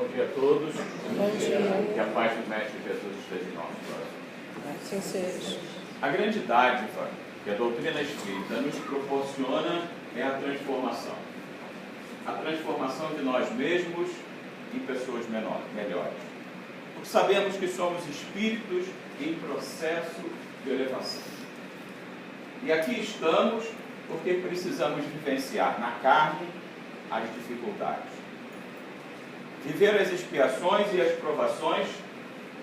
Bom dia a todos. Bom dia. Que a paz do Mestre Jesus esteja em nosso coração. Assim seja. A grande dádiva que a doutrina espírita nos proporciona é a transformação. A transformação de nós mesmos em pessoas melhores. Porque sabemos que somos espíritos em processo de elevação. E aqui estamos porque precisamos vivenciar na carne as dificuldades. Viver as expiações e as provações,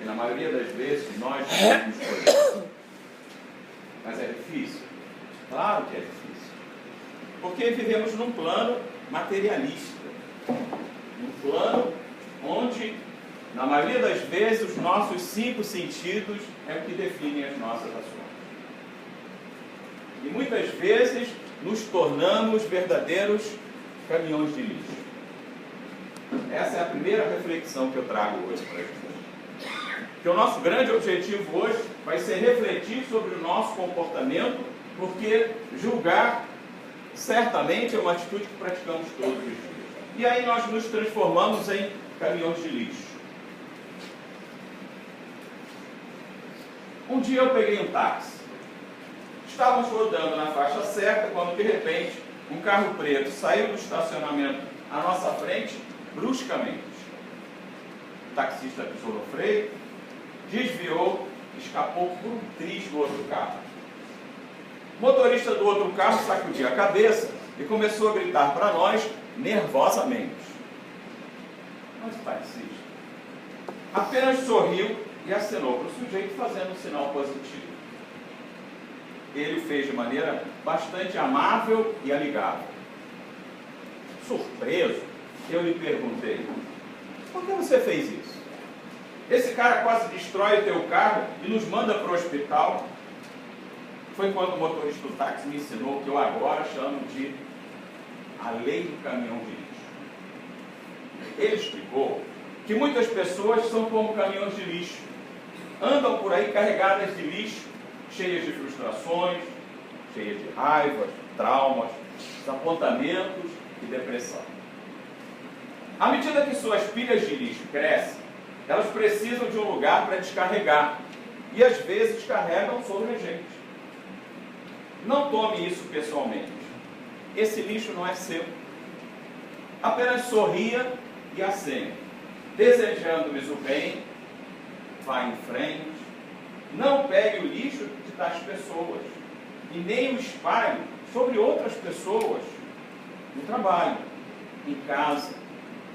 que na maioria das vezes nós não escolhemos. Mas é difícil? Claro que é difícil. Porque vivemos num plano materialista. Num plano onde, na maioria das vezes, os nossos 5 sentidos é o que definem as nossas ações. E muitas vezes nos tornamos verdadeiros caminhões de lixo. Essa é a primeira reflexão que eu trago hoje para vocês. Que o nosso grande objetivo hoje vai ser refletir sobre o nosso comportamento, porque julgar certamente é uma atitude que praticamos todos os dias. E aí nós nos transformamos em caminhões de lixo. Um dia eu peguei um táxi. Estávamos rodando na faixa certa quando de repente um carro preto saiu do estacionamento à nossa frente bruscamente. O taxista pisou no freio, desviou, escapou por um triz do outro carro. O motorista do outro carro sacudiu a cabeça e começou a gritar para nós nervosamente. Mas o taxista apenas sorriu e acenou para o sujeito fazendo um sinal positivo. Ele o fez de maneira bastante amável e amigável. Surpreso, eu lhe perguntei: por que você fez isso? Esse cara quase destrói o teu carro e nos manda para o hospital. Foi quando o motorista do táxi me ensinou o que eu agora chamo de a lei do caminhão de lixo. Ele explicou que muitas pessoas são como caminhões de lixo. Andam por aí carregadas de lixo, cheias de frustrações, cheias de raivas, traumas, desapontamentos e depressão. À medida que suas pilhas de lixo crescem, elas precisam de um lugar para descarregar e às vezes carregam sobre a gente. Não tome isso pessoalmente. Esse lixo não é seu. Apenas sorria e acene, desejando-lhes o bem. Vá em frente. Não pegue o lixo das pessoas e nem o espalhe sobre outras pessoas, no trabalho, em casa,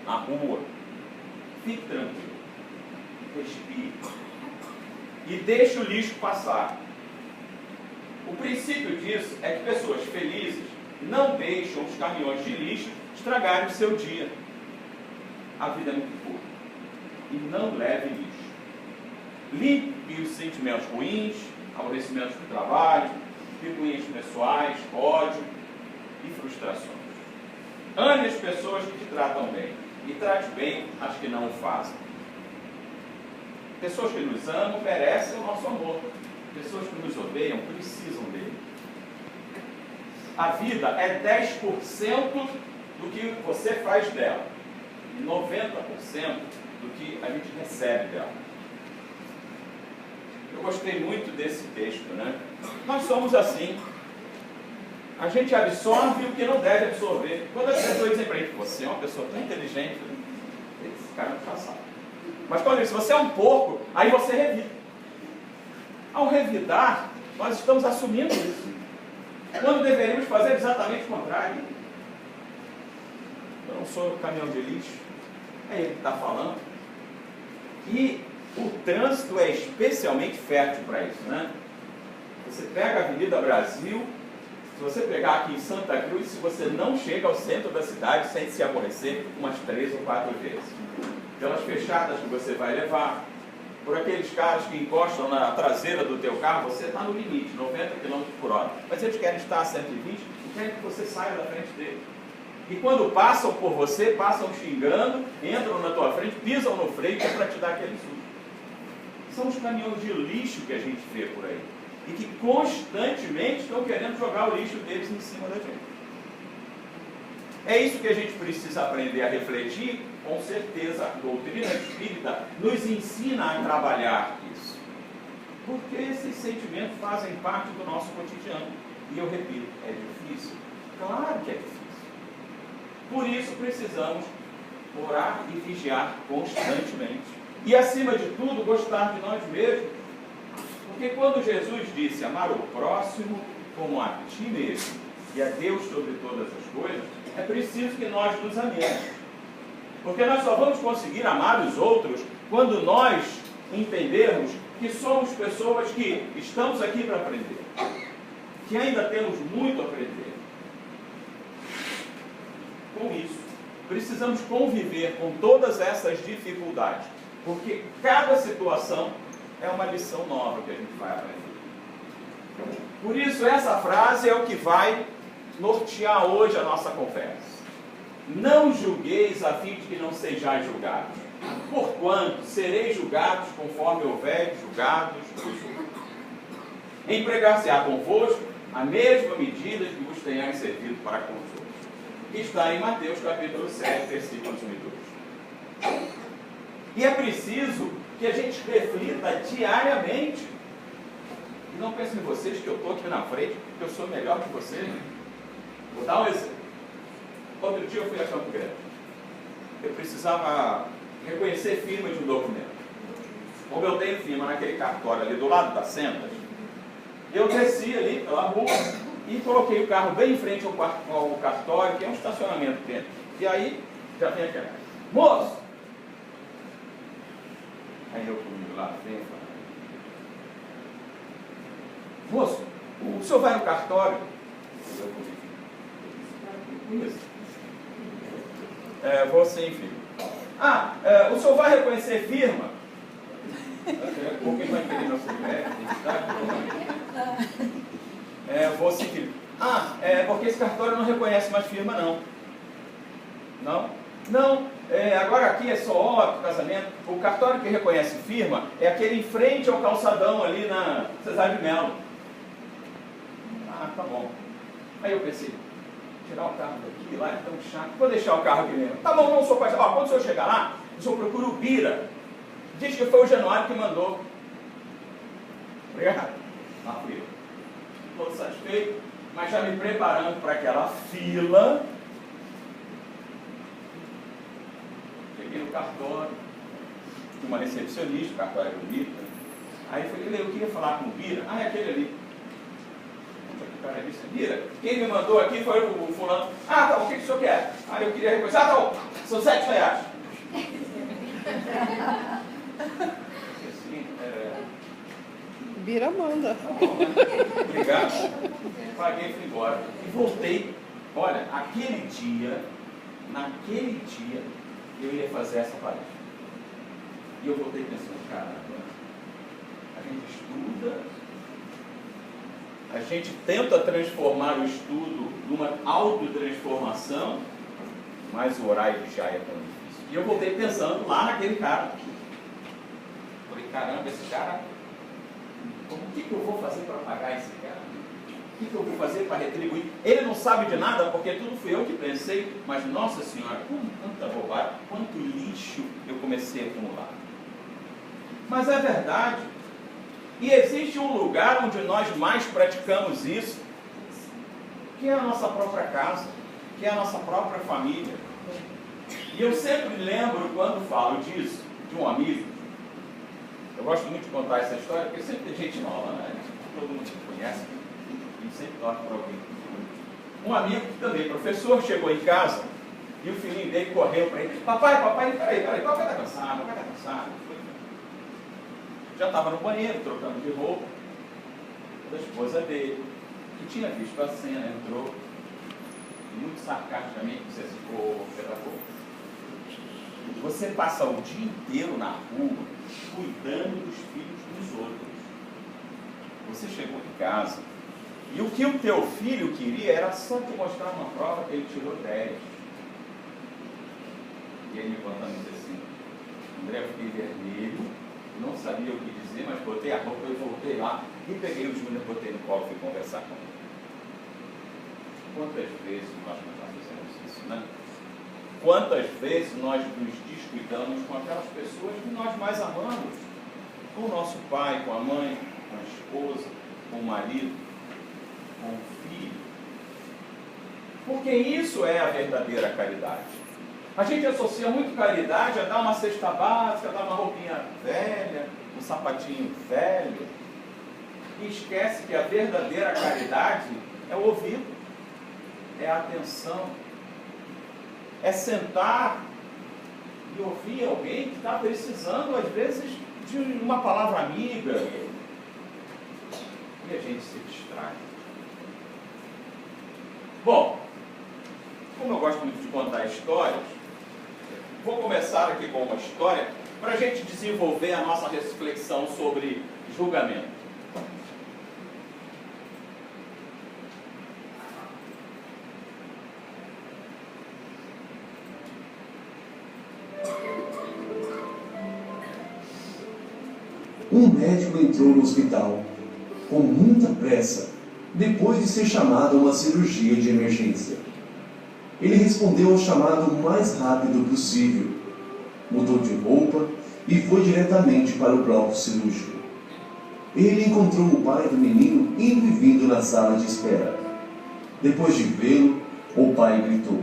na rua. Fique tranquilo, respire e deixe o lixo passar. O princípio disso é que pessoas felizes não deixam os caminhões de lixo estragarem o seu dia. A vida é muito curta e não leve lixo. Limpe os sentimentos ruins, aborrecimentos do trabalho, picuinhas pessoais, ódio e frustrações. Ame as pessoas que te tratam bem e trate bem as que não o fazem. Pessoas que nos amam merecem o nosso amor. Pessoas que nos odeiam precisam dele. A vida é 10% do que você faz dela e 90% do que a gente recebe dela. Eu gostei muito desse texto, né? Nós somos assim. A gente absorve o que não deve absorver. Quando as pessoas dizem para gente: você é uma pessoa tão inteligente, esse cara não passar. Mas quando ele diz: você é um porco, aí você revida. Ao revidar, nós estamos assumindo isso. Quando deveríamos fazer exatamente o contrário. Eu não sou caminhão de lixo. É ele que está falando. E o trânsito é especialmente fértil para isso, né? Você pega a Avenida Brasil, se você pegar aqui em Santa Cruz, se você não chega ao centro da cidade sem se aborrecer umas 3 ou 4 vezes. Pelas fechadas que você vai levar, por aqueles carros que encostam na traseira do teu carro, você está no limite, 90 km por hora. Mas eles querem estar a 120 e querem que você saia da frente deles. E quando passam por você, passam xingando, entram na tua frente, pisam no freio para te dar aquele susto. São os caminhões de lixo que a gente vê por aí. E que constantemente estão querendo jogar o lixo deles em cima da gente. É isso que a gente precisa aprender a refletir Com certeza, a doutrina espírita nos ensina a trabalhar isso. Porque esses sentimentos fazem parte do nosso cotidiano. E eu repito, é difícil? Claro que é difícil. Por isso precisamos orar e vigiar constantemente. E acima de tudo, gostar de nós mesmos. Porque quando Jesus disse amar o próximo como a ti mesmo e a Deus sobre todas as coisas, é preciso que nós nos amemos. Porque nós só vamos conseguir amar os outros quando nós entendermos que somos pessoas que estamos aqui para aprender, que ainda temos muito a aprender. Com isso, precisamos conviver com todas essas dificuldades, porque cada situação é uma lição nova que a gente vai aprender. Por isso, essa frase é o que vai nortear hoje a nossa conversa. Não julgueis a fim de que não sejais julgados, porquanto sereis julgados conforme houver julgados. Empregar-se-á convosco a mesma medida que vos tenhais servido para com os outros. Está em Mateus capítulo 7, versículos 1 e 2. E é preciso que a gente reflita diariamente. E não pensem em vocês que eu estou aqui na frente, que eu sou melhor que vocês. Vou dar um exemplo. Outro dia eu fui a Campo Grande. Eu precisava reconhecer firma de um documento. Como eu tenho firma naquele cartório ali do lado das sendas, eu desci ali pela rua e coloquei o carro bem em frente ao cartório, que é um estacionamento dentro. E aí, já vem aquela: moço! Aí eu comigo lá dentro, moço, o senhor vai no cartório? Eu comigo. Isso. Vou sim, filho. O senhor vai reconhecer firma? Alguém vai querer nosso vou sim, filho. Porque esse cartório não reconhece mais firma, não. Não? Não. Agora aqui é só óbito, casamento. O cartório que reconhece firma é aquele em frente ao calçadão ali na Cesar de Melo. Tá bom. Aí eu pensei, tirar o carro daqui, lá é tão chato. Vou deixar o carro aqui mesmo. Tá bom, não sou pai. Quando o senhor chegar lá, o senhor procura o Bira. Diz que foi o Januário que mandou. Obrigado. Fui eu. Todo satisfeito, mas já me preparando para aquela fila. Cheguei no cartório, tinha uma recepcionista, o cartório é bonito. Aí eu queria falar com o Bira. É aquele ali. O cara disse: Bira, quem me mandou aqui foi o fulano. Tá bom, o que o senhor quer? Eu queria reconhecer. Tá bom, são R$7. Assim, Bira manda. Tá bom, né? Obrigado. Paguei e fui embora. E voltei. Olha, naquele dia, eu ia fazer essa palestra. E eu voltei pensando: caramba, a gente estuda, a gente tenta transformar o estudo numa autotransformação, mas o orar e vigiar é tão difícil. E eu voltei pensando lá naquele cara. Falei: caramba, esse cara, o que eu vou fazer para pagar esse cara? O que eu vou fazer para retribuir? Ele não sabe de nada, porque tudo fui eu que pensei, mas Nossa Senhora, quanta bobagem, quanto lixo eu comecei a acumular. Mas é verdade. E existe um lugar onde nós mais praticamos isso, que é a nossa própria casa, que é a nossa própria família. E eu sempre lembro, quando falo disso, de um amigo. Eu gosto muito de contar essa história, porque sempre tem gente nova, né? Todo mundo se conhece, e sempre torce para alguém. Um amigo que também, professor, chegou em casa e o filhinho dele correu para ele: papai, peraí, papai está cansado. Já estava no banheiro, trocando de roupa. A esposa dele, que tinha visto a cena, entrou e muito sarcasticamente disse assim: você passa o dia inteiro na rua cuidando dos filhos dos outros. Você chegou em casa e o que o teu filho queria era só te mostrar uma prova que ele tirou 10. E ele me contando e disse assim: André, eu fiquei vermelho, não sabia o que dizer, mas botei a roupa e voltei lá e peguei o Júnior, botei no colo e fui conversar com ele. Quantas vezes nós não fazemos isso, né? quantas vezes nós nos descuidamos com aquelas pessoas que nós mais amamos, com o nosso pai, com a mãe, com a esposa, com o marido, com o filho. Porque isso é a verdadeira caridade. A gente associa muito caridade a dar uma cesta básica, a dar uma roupinha velha, um sapatinho velho, e esquece que a verdadeira caridade é o ouvido, é a atenção, é sentar e ouvir alguém que está precisando, às vezes, de uma palavra amiga, e a gente se distrai. Bom, como eu gosto muito de contar histórias, vou começar aqui com uma história para a gente desenvolver a nossa reflexão sobre julgamento. Um médico entrou no hospital com muita pressa, depois de ser chamado a uma cirurgia de emergência. Ele respondeu ao chamado o mais rápido possível, mudou de roupa e foi diretamente para o bloco cirúrgico. Ele encontrou o pai do menino indo e vindo na sala de espera. Depois de vê-lo, o pai gritou: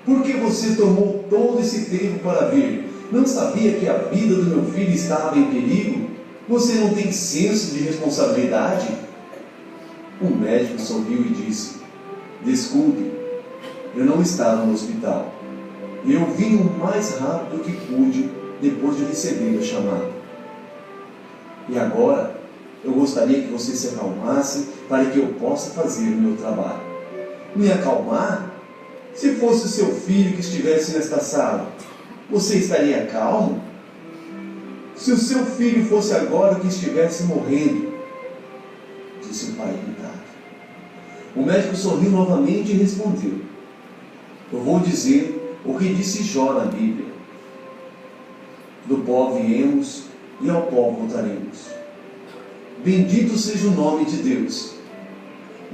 "Por que você tomou todo esse tempo para vir? Não sabia que a vida do meu filho estava em perigo? Você não tem senso de responsabilidade?" O médico sorriu e disse: "Desculpe, eu não estava no hospital. Eu vim o mais rápido que pude depois de receber o chamado. E agora, eu gostaria que você se acalmasse para que eu possa fazer o meu trabalho." "Me acalmar? Se fosse o seu filho que estivesse nesta sala, você estaria calmo? Se o seu filho fosse agora que estivesse morrendo," disse o pai irritado. O médico sorriu novamente e respondeu: "Eu vou dizer o que disse Jó na Bíblia: do pó viemos e ao pó voltaremos. Bendito seja o nome de Deus.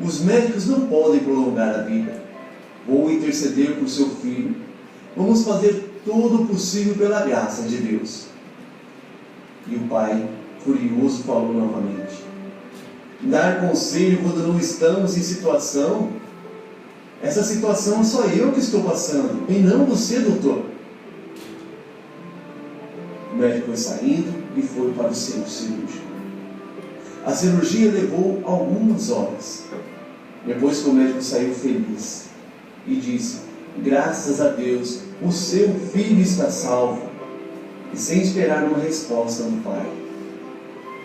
Os médicos não podem prolongar a vida. Vou interceder por seu filho. Vamos fazer todo o possível pela graça de Deus." E o pai, furioso, falou novamente: "Dar conselho quando não estamos em situação? Essa situação só eu que estou passando, e não você, doutor." O médico foi saindo e foi para o centro cirúrgico. A cirurgia levou algumas horas. Depois que o médico saiu feliz e disse: "Graças a Deus, o seu filho está salvo." E sem esperar uma resposta do pai,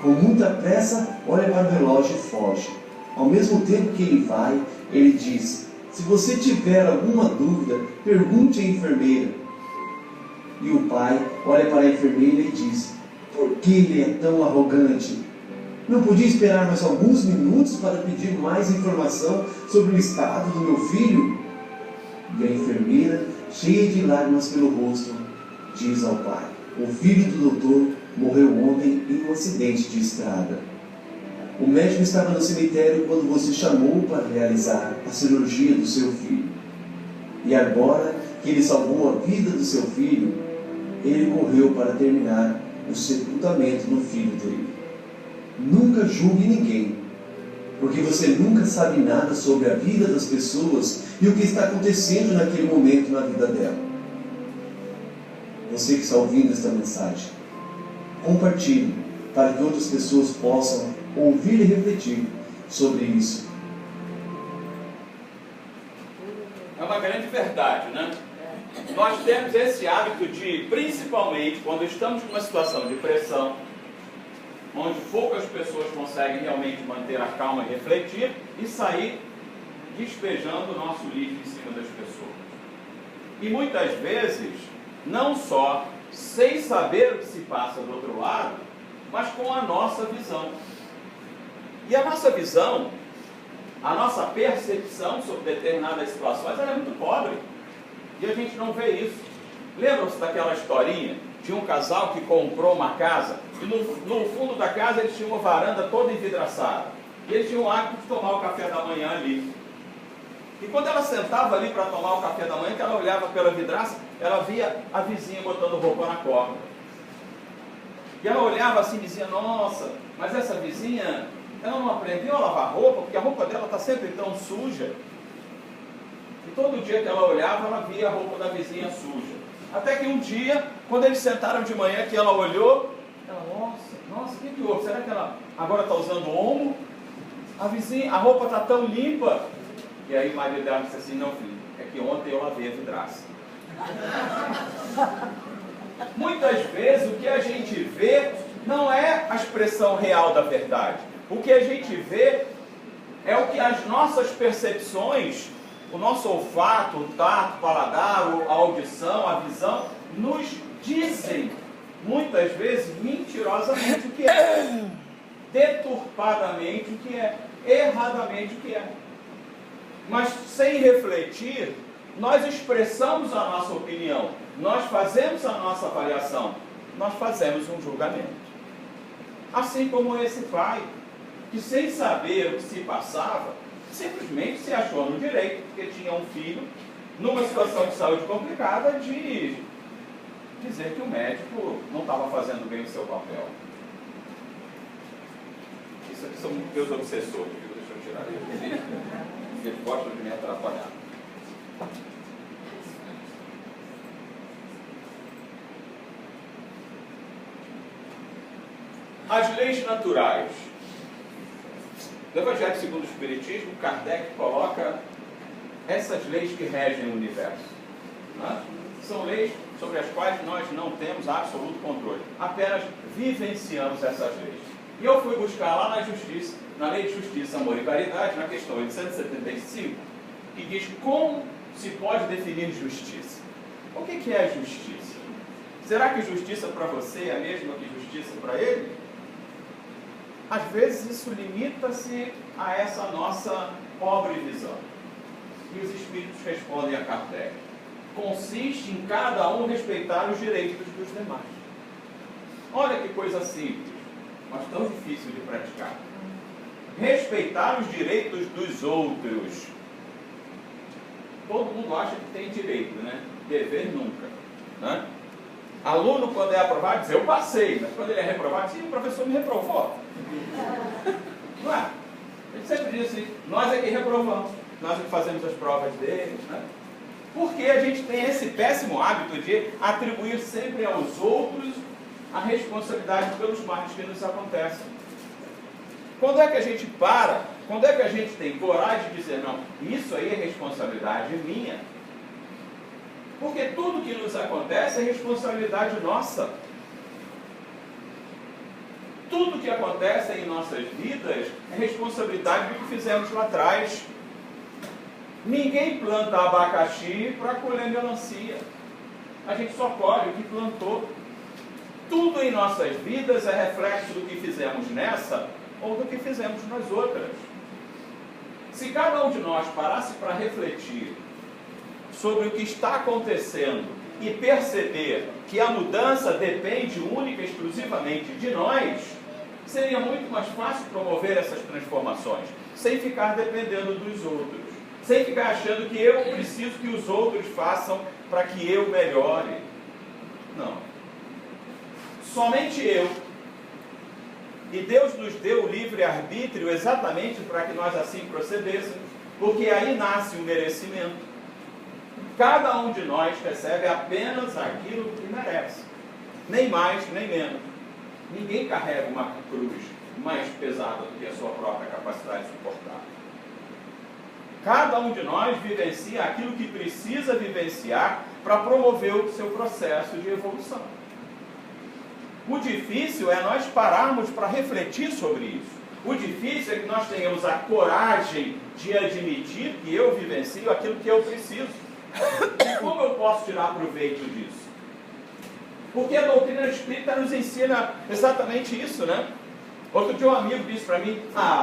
com muita pressa, olha para o relógio e foge. Ao mesmo tempo que ele vai, ele diz: "Se você tiver alguma dúvida, pergunte à enfermeira." E o pai olha para a enfermeira e diz: "Por que ele é tão arrogante? Não podia esperar mais alguns minutos para pedir mais informação sobre o estado do meu filho?" E a enfermeira, cheia de lágrimas pelo rosto, diz ao pai: "O filho do doutor morreu ontem em um acidente de estrada. O médico estava no cemitério quando você chamou para realizar a cirurgia do seu filho. E agora que ele salvou a vida do seu filho, ele correu para terminar o sepultamento do filho dele. Nunca julgue ninguém, porque você nunca sabe nada sobre a vida das pessoas e o que está acontecendo naquele momento na vida dela." Você que está ouvindo esta mensagem, compartilhe para que outras pessoas possam ouvir e refletir sobre isso. É uma grande verdade, né? Nós temos esse hábito de, principalmente quando estamos com uma situação de pressão, onde poucas pessoas conseguem realmente manter a calma e refletir, e sair despejando o nosso lixo em cima das pessoas. E muitas vezes, não só sem saber o que se passa do outro lado, mas com a nossa visão. E a nossa visão, a nossa percepção sobre determinadas situações, ela é muito pobre. E a gente não vê isso. Lembram-se daquela historinha de um casal que comprou uma casa e no fundo da casa eles tinham uma varanda toda envidraçada. E eles tinham o hábito de tomar o café da manhã ali. E quando ela sentava ali para tomar o café da manhã, que ela olhava pela vidraça, ela via a vizinha botando roupa na corda. E ela olhava assim e dizia, nossa, mas essa vizinha, ela não aprendeu a lavar roupa, porque a roupa dela está sempre tão suja. E todo dia que ela olhava, ela via a roupa da vizinha suja. Até que um dia, quando eles sentaram de manhã, que ela olhou, ela, nossa, o que houve? Será que ela agora está usando omo? A vizinha, a roupa está tão limpa. E aí o marido dela disse assim, não filho, é que ontem eu lavei a vidraça. Muitas vezes o que a gente vê não é a expressão real da verdade. O que a gente vê é o que as nossas percepções, o nosso olfato, o tato, o paladar, a audição, a visão, nos dizem, muitas vezes, mentirosamente o que é, deturpadamente o que é, erradamente o que é. Mas sem refletir, nós expressamos a nossa opinião, nós fazemos a nossa avaliação, nós fazemos um julgamento. Assim como esse pai, que sem saber o que se passava, simplesmente se achou no direito, porque tinha um filho, numa situação de saúde complicada, de dizer que o médico não estava fazendo bem o seu papel. Isso aqui são meus obsessores, deixa eu tirar ele. Ele gosta de me atrapalhar. As leis naturais. No Evangelho segundo o Espiritismo, Kardec coloca essas leis que regem o universo. Né? São leis sobre as quais nós não temos absoluto controle. Apenas vivenciamos essas leis. E eu fui buscar lá na Justiça, na Lei de Justiça, Amor e Caridade, na questão 875, que diz como se pode definir justiça. O que é justiça? Será que justiça para você é a mesma que justiça para ele? Às vezes isso limita-se a essa nossa pobre visão. E os Espíritos respondem a Kardec. Consiste em cada um respeitar os direitos dos demais. Olha que coisa simples, mas tão difícil de praticar. Respeitar os direitos dos outros. Todo mundo acha que tem direito, né? Dever nunca. Né? Aluno, quando é aprovado, diz, eu passei. Mas quando ele é reprovado, sim, o professor me reprovou. Não é? Ele sempre diz assim, nós é que reprovamos. Nós é que fazemos as provas deles. Né? Porque a gente tem esse péssimo hábito de atribuir sempre aos outros a responsabilidade pelos males que nos acontecem. Quando é que a gente para? Quando é que a gente tem coragem de dizer, não, isso aí é responsabilidade minha? Porque tudo que nos acontece é responsabilidade nossa. Tudo que acontece em nossas vidas é responsabilidade do que fizemos lá atrás. Ninguém planta abacaxi para colher melancia. A gente só colhe o que plantou. Tudo em nossas vidas é reflexo do que fizemos nessa ou do que fizemos nas outras. Se cada um de nós parasse para refletir sobre o que está acontecendo e perceber que a mudança depende única e exclusivamente de nós, seria muito mais fácil promover essas transformações, sem ficar dependendo dos outros, sem ficar achando que eu preciso que os outros façam para que eu melhore. Não. Somente eu. E Deus nos deu o livre-arbítrio exatamente para que nós assim procedêssemos, porque aí nasce o merecimento. Cada um de nós recebe apenas aquilo que merece, nem mais nem menos. Ninguém carrega uma cruz mais pesada do que a sua própria capacidade de suportar. Cada um de nós vivencia aquilo que precisa vivenciar para promover o seu processo de evolução. O difícil é nós pararmos para refletir sobre isso. O difícil é que nós tenhamos a coragem de admitir que eu vivencio aquilo que eu preciso. E como eu posso tirar proveito disso? Porque a doutrina espírita nos ensina exatamente isso, né? Outro dia um amigo disse para mim,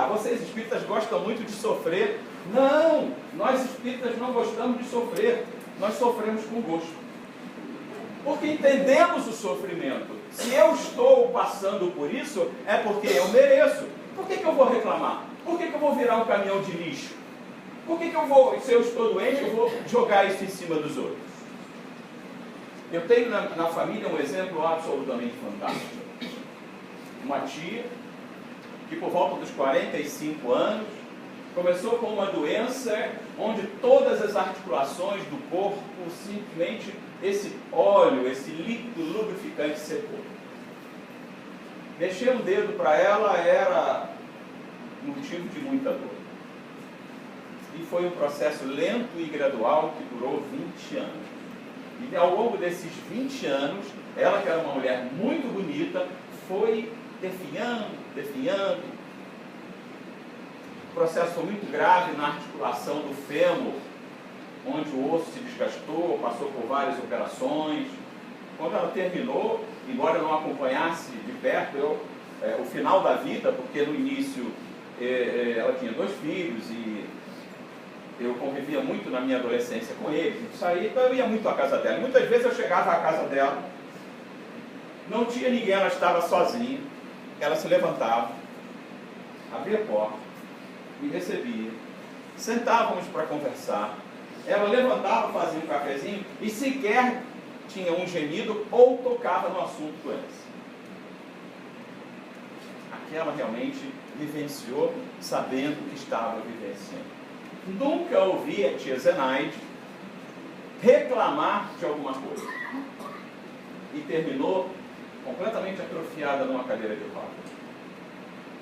vocês espíritas gostam muito de sofrer. Não, nós espíritas não gostamos de sofrer, nós sofremos com gosto. Porque entendemos o sofrimento. Se eu estou passando por isso, é porque eu mereço. Por que eu vou reclamar? Por que eu vou virar um caminhão de lixo? Por que eu vou, se eu estou doente, eu vou jogar isso em cima dos outros? Eu tenho na família um exemplo absolutamente fantástico. Uma tia que por volta dos 45 anos começou com uma doença onde todas as articulações do corpo, simplesmente esse óleo, esse líquido lubrificante secou. Mexer um dedo para ela era motivo de muita dor. E foi um processo lento e gradual que durou 20 anos. E ao longo desses 20 anos, ela, que era uma mulher muito bonita, foi definhando. O processo foi muito grave na articulação do fêmur, onde o osso se desgastou, passou por várias operações. Quando ela terminou, embora eu não acompanhasse de perto o final da vida, porque no início ela tinha 2 filhos e eu convivia muito na minha adolescência com eles, então eu ia muito à casa dela. Muitas vezes eu chegava à casa dela, não tinha ninguém, ela estava sozinha, ela se levantava, abria a porta, me recebia, sentávamos para conversar, ela levantava, fazia um cafezinho e sequer tinha um gemido ou tocava no assunto antes. Aquela realmente vivenciou sabendo que estava vivenciando. Nunca ouvi a tia Zenaide reclamar de alguma coisa. E terminou completamente atrofiada numa cadeira de rodas.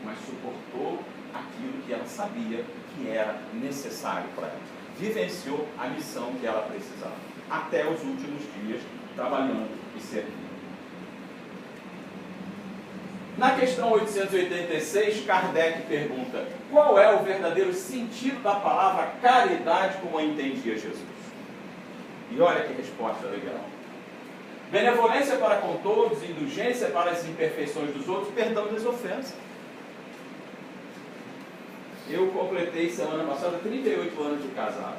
Mas suportou aquilo que ela sabia que era necessário para ela. Vivenciou a missão que ela precisava. Até os últimos dias, trabalhando e servindo. Na questão 886, Kardec pergunta: qual é o verdadeiro sentido da palavra caridade como a entendia Jesus? E olha que resposta legal. Benevolência para com todos, indulgência para as imperfeições dos outros, perdão das ofensas. Eu completei semana passada 38 anos de casado.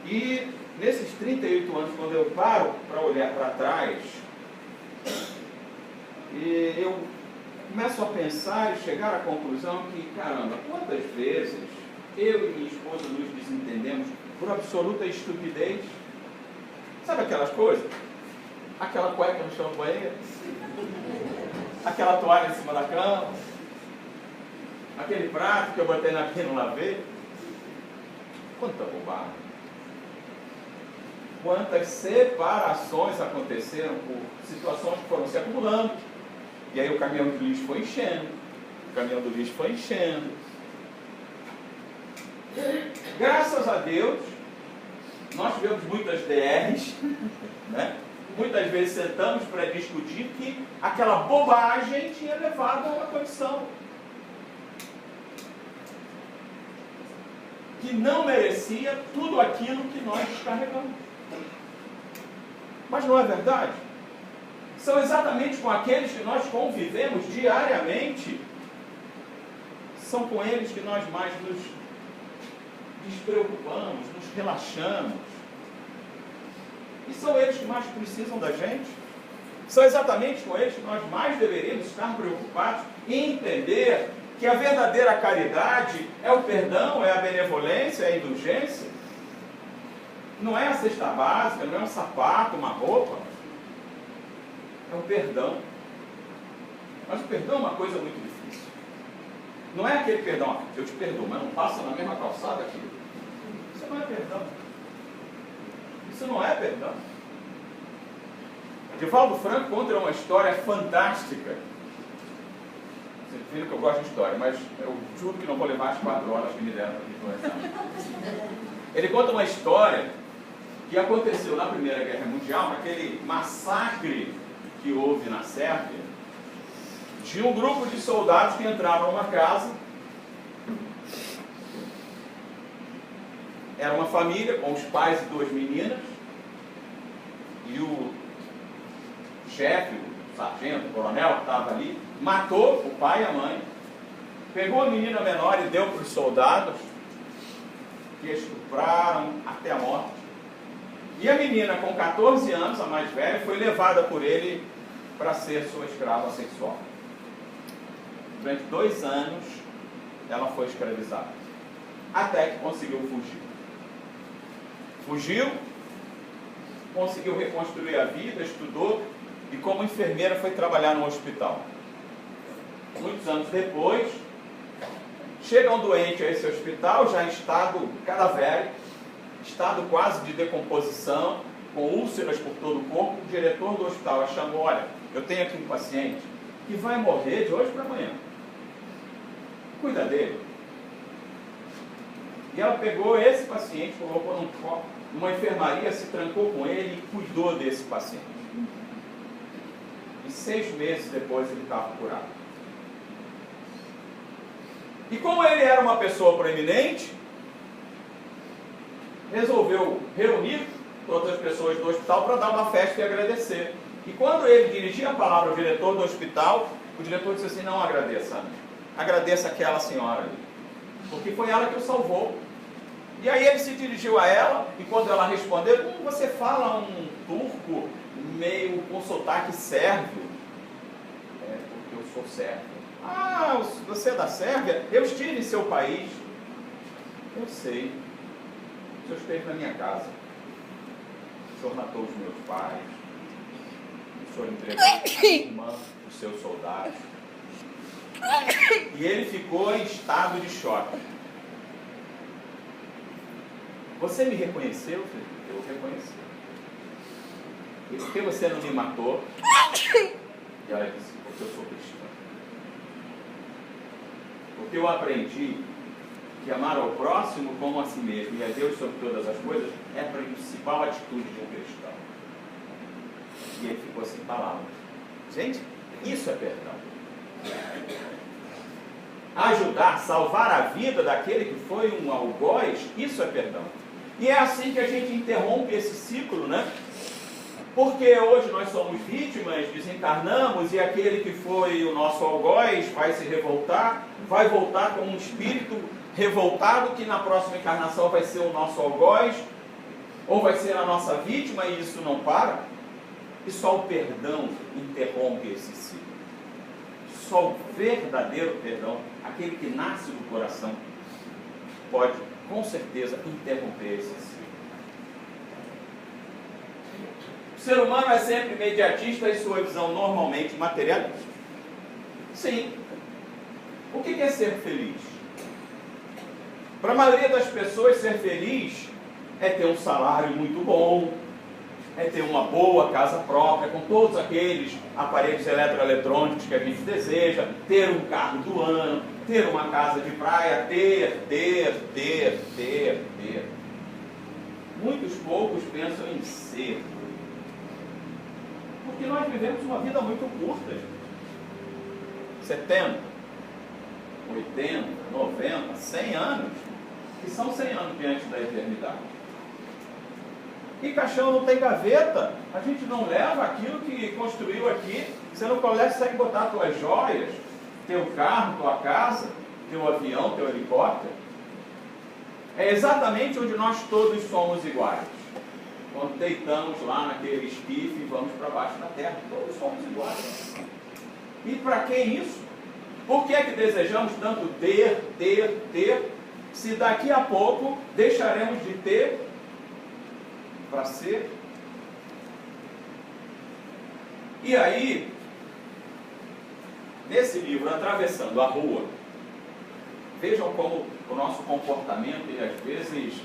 E nesses 38 anos, quando eu paro para olhar para trás, e eu começo a pensar e chegar à conclusão que, caramba, quantas vezes eu e minha esposa nos desentendemos por absoluta estupidez? Sabe aquelas coisas? Aquela cueca no chão do banheiro, aquela toalha em cima da cama, aquele prato que eu botei na pia e não lavei. Quanta bobagem! Quantas separações aconteceram por situações que foram se acumulando. E aí o caminhão do lixo foi enchendo. Graças a Deus, nós tivemos muitas DRs, né? Muitas vezes sentamos para discutir que aquela bobagem tinha levado a uma condição que não merecia tudo aquilo que nós descarregamos. Mas não é verdade? São exatamente com aqueles que nós convivemos diariamente, são com eles que nós mais nos despreocupamos, nos relaxamos. E são eles que mais precisam da gente. São exatamente com eles que nós mais deveríamos estar preocupados e entender que a verdadeira caridade é o perdão, é a benevolência, é a indulgência. Não é a cesta básica, não é um sapato, uma roupa. É o perdão. Mas o perdão é uma coisa muito difícil. Não é aquele perdão, eu te perdoo, mas não passa na mesma calçada aqui. Isso não é perdão. Isso não é perdão. Divaldo Franco conta uma história fantástica. Vocês viram que eu gosto de história, mas eu juro que não vou levar as 4 horas que me deram para influenciar. Ele conta uma história que aconteceu na Primeira Guerra Mundial, naquele massacre que houve na Sérvia, de um grupo de soldados que entraram numa casa. Era uma família com os pais e 2 meninas, e o chefe, o sargento, o coronel que estava ali, matou o pai e a mãe, pegou a menina menor e deu para os soldados, que estupraram até a morte. E a menina, com 14 anos, a mais velha, foi levada por ele para ser sua escrava sexual. Durante 2 anos, ela foi escravizada. até que conseguiu fugir. Fugiu, conseguiu reconstruir a vida, estudou e como enfermeira foi trabalhar no hospital. Muitos anos depois, chega um doente a esse hospital, já em estado cadavérico, estado quase de decomposição, com úlceras por todo o corpo. O diretor do hospital a chamou: olha, eu tenho aqui um paciente que vai morrer de hoje para amanhã. Cuida dele. E ela pegou esse paciente, colocou numa enfermaria, se trancou com ele e cuidou desse paciente. E 6 meses depois ele estava curado. E como ele era uma pessoa proeminente, resolveu reunir todas as pessoas do hospital para dar uma festa e agradecer. E quando ele dirigia a palavra ao diretor do hospital, o diretor disse assim: não agradeça, agradeça aquela senhora ali, porque foi ela que o salvou. E aí ele se dirigiu a ela, e quando ela respondeu: você fala um turco meio com sotaque sérvio? É, porque eu sou sérvio. Ah, você é da Sérvia? Eu estive em seu país. Eu sei. O senhor esteve na minha casa. O senhor matou os meus pais. O senhor entregou a irmã, os seus soldados. E ele ficou em estado de choque. Você me reconheceu, filho? Eu reconheci. E por que você não me matou? E ela disse: porque eu sou cristã. Porque eu aprendi que amar ao próximo como a si mesmo e a Deus sobre todas as coisas é a principal atitude de um cristão. E ele ficou sem palavras. Gente, isso é perdão. Ajudar, salvar a vida daquele que foi um algoz, isso é perdão. E é assim que a gente interrompe esse ciclo, né? Porque hoje nós somos vítimas, desencarnamos, e aquele que foi o nosso algoz vai se revoltar, vai voltar com um espírito revoltado que na próxima encarnação vai ser o nosso algoz, ou vai ser a nossa vítima, e isso não para. E só o perdão interrompe esse ciclo. Só o verdadeiro perdão, aquele que nasce do coração, pode, com certeza, interromper esse ciclo. O ser humano é sempre imediatista e sua visão normalmente materialista. Sim. O que é ser feliz? Para a maioria das pessoas, ser feliz é ter um salário muito bom, é ter uma boa casa própria, com todos aqueles aparelhos eletroeletrônicos que a gente deseja, ter um carro do ano, ter uma casa de praia, ter. Muitos poucos pensam em ser. Porque nós vivemos uma vida muito curta. 70, 80, 90, 100 anos, que são 100 anos diante da eternidade. E caixão não tem gaveta, a gente não leva aquilo que construiu aqui. Você não consegue botar tuas joias, teu carro, tua casa, teu avião, teu helicóptero. É exatamente onde nós todos somos iguais. Quando deitamos lá naquele esquife e vamos para baixo da terra, todos somos iguais. E para que isso? Por que é que desejamos tanto ter, se daqui a pouco deixaremos de ter para ser? E aí, nesse livro, Atravessando a Rua, vejam como o nosso comportamento, e às vezes,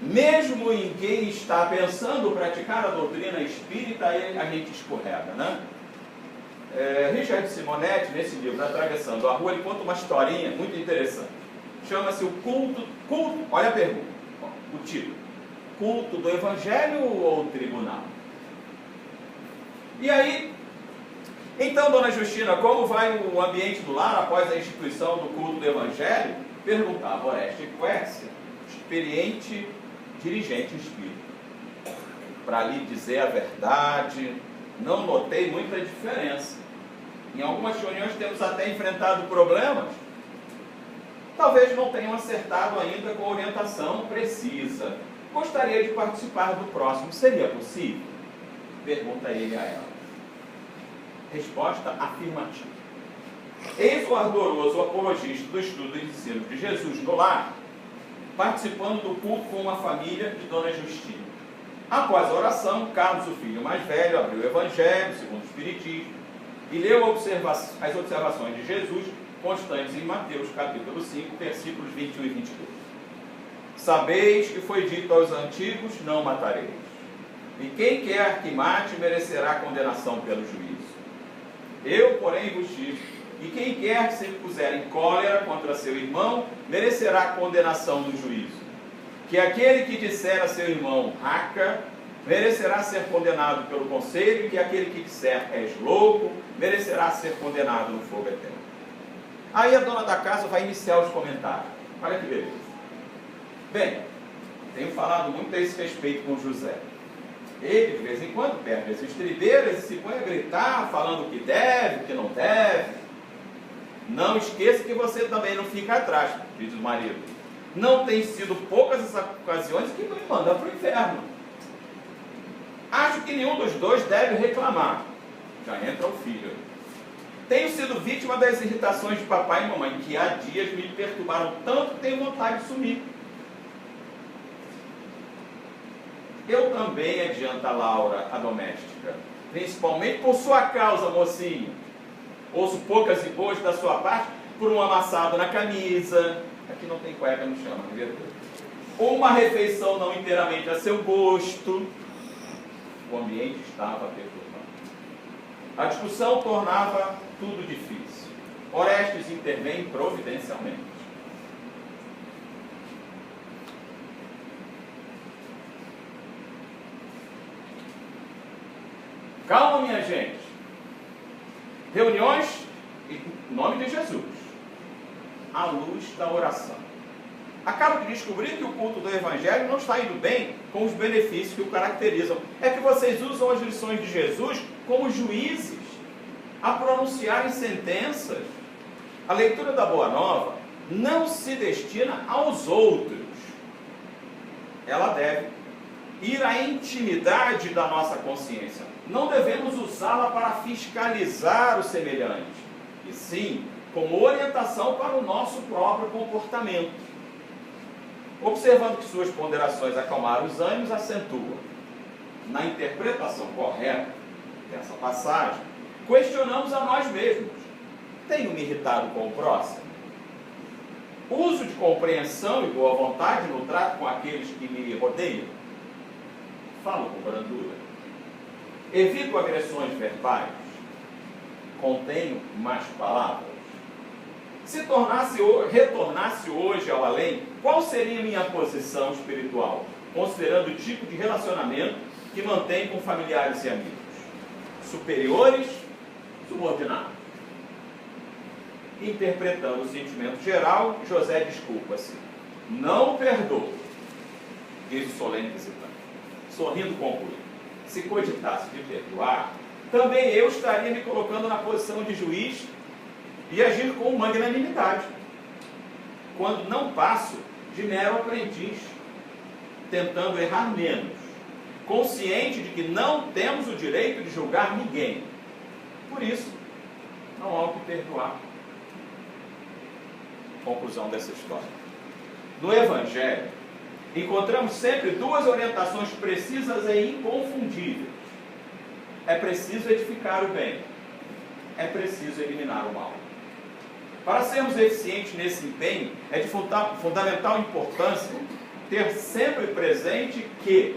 mesmo em quem está pensando praticar a doutrina espírita, a gente escorrega, né? Richard Simonetti, nesse livro, Atravessando a Rua, ele conta uma historinha muito interessante. Chama-se o culto, olha a pergunta, o título: culto do Evangelho ou tribunal? E aí, então, dona Justina, como vai o ambiente do lar após a instituição do culto do Evangelho? Perguntava Oreste Quercia, experiente dirigente espírita. Para lhe dizer a verdade, não notei muita diferença. Em algumas reuniões temos até enfrentado problemas. Talvez não tenham acertado ainda com a orientação precisa. Gostaria de participar do próximo. Seria possível? Pergunta ele a ela. Resposta afirmativa. Eis o ardoroso apologista do estudo e ensino de Jesus no lar, participando do culto com uma família de Dona Justina. Após a oração, Carlos, o filho mais velho, abriu o Evangelho, segundo o Espiritismo, e leu as observações de Jesus, constantes em Mateus, capítulo 5, versículos 21 e 22. Sabeis que foi dito aos antigos, não matareis. E quem quer que mate, merecerá condenação pelo juízo. Eu, porém, vos digo, e quem quer que se puser em cólera contra seu irmão, merecerá condenação do juízo. Que aquele que disser a seu irmão, raca, merecerá ser condenado pelo conselho, e que aquele que disser, és louco, merecerá ser condenado no fogo eterno. Aí a dona da casa vai iniciar os comentários. Olha que beleza. Bem, tenho falado muito a esse respeito com José. Ele, de vez em quando, perde as estribeiras e se põe a gritar, falando o que deve, o que não deve. Não esqueça que você também não fica atrás, diz o marido. Não tem sido poucas as ocasiões que me manda para o inferno. Acho que nenhum dos dois deve reclamar. Já entra o filho. Tenho sido vítima das irritações de papai e mamãe, que há dias me perturbaram tanto que tenho vontade de sumir. Eu também, adianta Laura, a doméstica, principalmente por sua causa, mocinho. Ouço poucas e boas da sua parte por um amassado na camisa, aqui não tem cueca no chão, não é verdade? Ou uma refeição não inteiramente a seu gosto. O ambiente estava perturbado. A discussão tornava tudo difícil. Orestes intervém providencialmente. Calma, minha gente. Reuniões em nome de Jesus, à luz da oração. Acabo de descobrir que o culto do Evangelho não está indo bem com os benefícios que o caracterizam. É que vocês usam as lições de Jesus como juízes a pronunciarem sentenças. A leitura da Boa Nova não se destina aos outros. Ela deve ir à intimidade da nossa consciência. Não devemos usá-la para fiscalizar o semelhante, e sim como orientação para o nosso próprio comportamento. Observando que suas ponderações acalmaram os ânimos, acentua. Na interpretação correta dessa passagem, questionamos a nós mesmos. Tenho me irritado com o próximo? Uso de compreensão e boa vontade no trato com aqueles que me rodeiam? Falo com brandura? Evito agressões verbais? Contenho más palavras? Se retornasse hoje ao além, qual seria a minha posição espiritual, considerando o tipo de relacionamento que mantenho com familiares e amigos? Superiores, subordinados. Interpretando o sentimento geral, José desculpa-se. Não perdoa, diz o solene visitante. Sorrindo, conclui. Se cogitasse de perdoar, também eu estaria me colocando na posição de juiz e agir com magnanimidade, quando não passo de mero aprendiz, tentando errar menos, consciente de que não temos o direito de julgar ninguém. Por isso, não há o que perdoar. Conclusão dessa história. No Evangelho, encontramos sempre duas orientações precisas e inconfundíveis. É preciso edificar o bem. É preciso eliminar o mal. Para sermos eficientes nesse empenho, é de fundamental importância ter sempre presente que,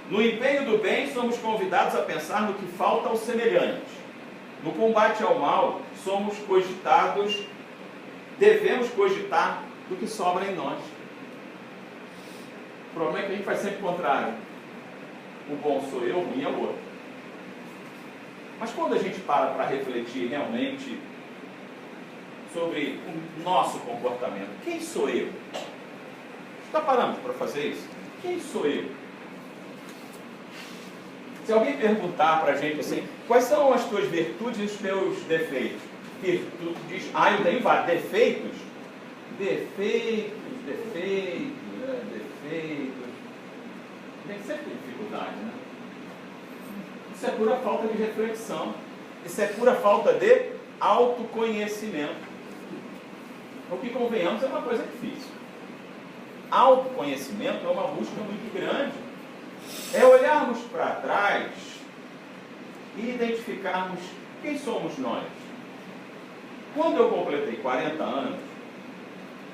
no empenho do bem, somos convidados a pensar no que falta ao semelhante. No combate ao mal, devemos cogitar do que sobra em nós. O problema é que a gente faz sempre o contrário. O bom sou eu, o ruim é o outro. Mas quando a gente para refletir realmente sobre o nosso comportamento, quem sou eu? Já paramos para fazer isso? Quem sou eu? Se alguém perguntar para a gente assim, quais são as tuas virtudes e os teus defeitos? Tu diz, eu tenho vários defeitos. Defeitos. Tem sempre dificuldade, né? Isso é pura falta de reflexão. Isso é pura falta de autoconhecimento. O que convenhamos é uma coisa difícil. autoconhecimento é uma busca muito grande. É olharmos para trás e identificarmos quem somos nós. Quando eu completei 40 anos,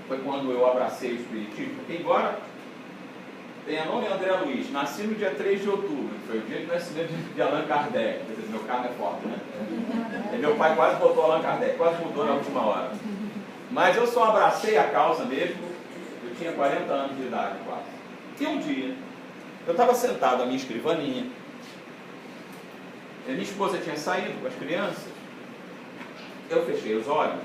foi quando eu abracei o Espiritismo, porque embora tenha nome André Luiz, nasci no dia 3 de outubro, que foi o dia de nascimento de Allan Kardec. Quer dizer, meu carro é forte, né? E meu pai quase botou Allan Kardec, quase mudou na última hora. Mas eu só abracei a causa mesmo, eu tinha 40 anos de idade quase. E um dia, eu estava sentado à minha escrivaninha, e minha esposa tinha saído com as crianças, eu fechei os olhos